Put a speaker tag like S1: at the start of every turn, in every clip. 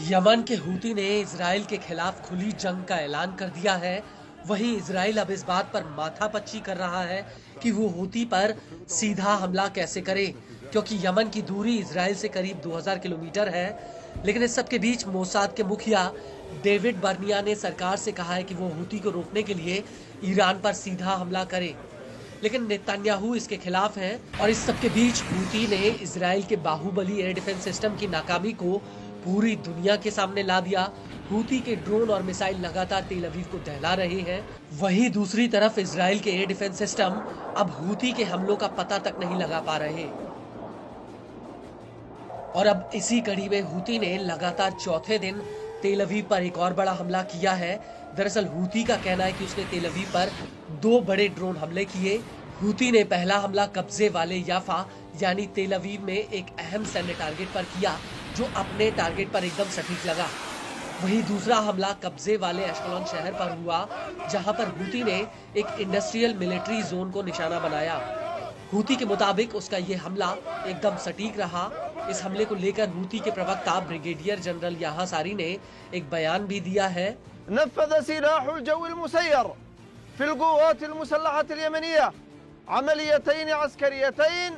S1: Yemen के Houthi ने Israel के खिलाफ खुली जंग का ऐलान कर दिया है। वहीं इजराइल अब इस बात पर माथापच्ची कर रहा है कि वो हूती पर सीधा हमला कैसे करे, क्योंकि यमन की दूरी इजराइल से करीब 2000 किलोमीटर है। लेकिन इस सब के बीच मोसाद के मुखिया डेविड बर्निया ने सरकार से कहा है कि वो हूती को रोकने के लिए ईरान पर सीधा हमला करे, लेकिन नेतन्याहू इसके खिलाफ हैं। और इस सब के बीच हूती ने इजराइल के बाहुबली एयर डिफेंस सिस्टम की नाकामी को पूरी दुनिया के सामने ला दिया। हूती के ड्रोन और मिसाइल लगातार तेल अवीव को दहला रहे हैं। वहीं दूसरी तरफ इजराइल के एयर डिफेंस सिस्टम अब हूती के हमलों का पता तक नहीं लगा पा रहे। और अब इसी कड़ी में हूती ने लगातार चौथे दिन तेल अवीव पर एक और बड़ा हमला किया है। दरअसल हूती का कहना है कि उसने तेल अवीव पर 2 बड़े ड्रोन हमले किए। हूती ने पहला हमला कब्जे वाले याफा यानी तेल अवीव में एक अहम सैन्य टारगेट पर किया, जो अपने टारगेट पर एकदम सटीक लगा। वहीं दूसरा हमला कब्जे वाले एशकलोन शहर पर हुआ, जहां पर हूती ने एक इंडस्ट्रियल मिलिट्री जोन को निशाना बनाया। हूती के मुताबिक उसका ये हमला एकदम सटीक रहा। इस हमले को लेकर हूती के प्रवक्ता ब्रिगेडियर जनरल याहा सारी ने एक बयान भी दिया है।
S2: नफ़ज़ सिलाहुल जव्विल मुसय्यर फिल क़ुव्वात मुसल्लहत यमनिया अमलियतैन अस्करियतैन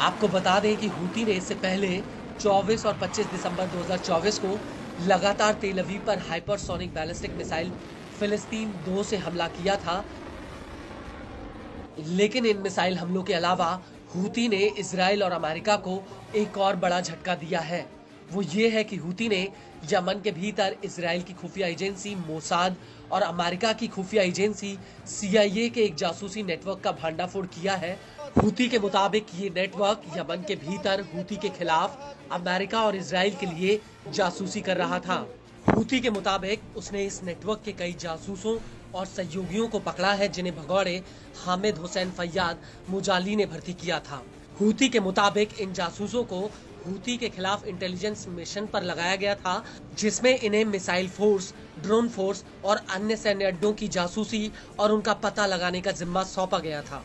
S1: आपको बता दें कि हूती ने इससे पहले 24 और 25 दिसंबर 2024 को लगातार तेल अवीव पर हाइपरसोनिक बैलिस्टिक मिसाइल फिलिस्तीन 2 से हमला किया था। लेकिन इन मिसाइल हमलों के अलावा हूती ने इजराइल और अमेरिका को एक और बड़ा झटका दिया है। वो ये है कि हूती ने यमन के भीतर इजराइल की खुफिया एजेंसी मोसाद और अमेरिका की खुफिया एजेंसी CIA के एक जासूसी नेटवर्क का भंडाफोड़ किया है। हूती के मुताबिक ये नेटवर्क यमन के भीतर हूती के खिलाफ अमेरिका और इजराइल के लिए जासूसी कर रहा था। हूती के मुताबिक उसने इस नेटवर्क के कई जासूसों और सहयोगियों को पकड़ा है, जिन्हें भगौड़े हामिद हुसैन फैयाद मुजाली ने भर्ती किया था। हूती के मुताबिक इन जासूसों को हूती के खिलाफ इंटेलिजेंस मिशन पर लगाया गया था, जिसमें इन्हें मिसाइल फोर्स, ड्रोन फोर्स और अन्य सैन्य अड्डों की जासूसी और उनका पता लगाने का जिम्मा सौंपा गया था।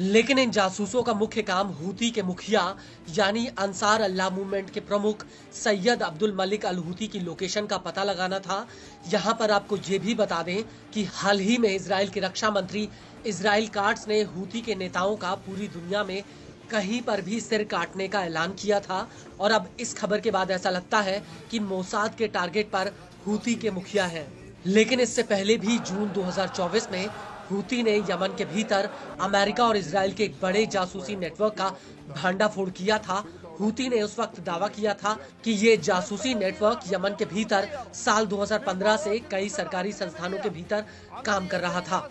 S1: लेकिन इन जासूसों का मुख्य काम हूती के मुखिया यानी अंसार अल्लाह मूवमेंट के प्रमुख सैयद अब्दुल मलिक अल हूती की लोकेशन का पता लगाना था। यहाँ पर आपको ये भी बता दें कि हाल ही में इजराइल के रक्षा मंत्री इजराइल काट्स ने हूती के नेताओं का पूरी दुनिया में कहीं पर भी सिर काटने का ऐलान किया था। और अब इस खबर के बाद ऐसा लगता है कि मोसाद के टारगेट पर हूती के मुखिया हैं। लेकिन इससे पहले भी जून 2024 में हूती ने यमन के भीतर अमेरिका और इजराइल के एक बड़े जासूसी नेटवर्क का भंडाफोड़ किया था। हूती ने उस वक्त दावा किया था कि ये जासूसी नेटवर्क यमन के भीतर साल 2015 से कई सरकारी संस्थानों के भीतर काम कर रहा था।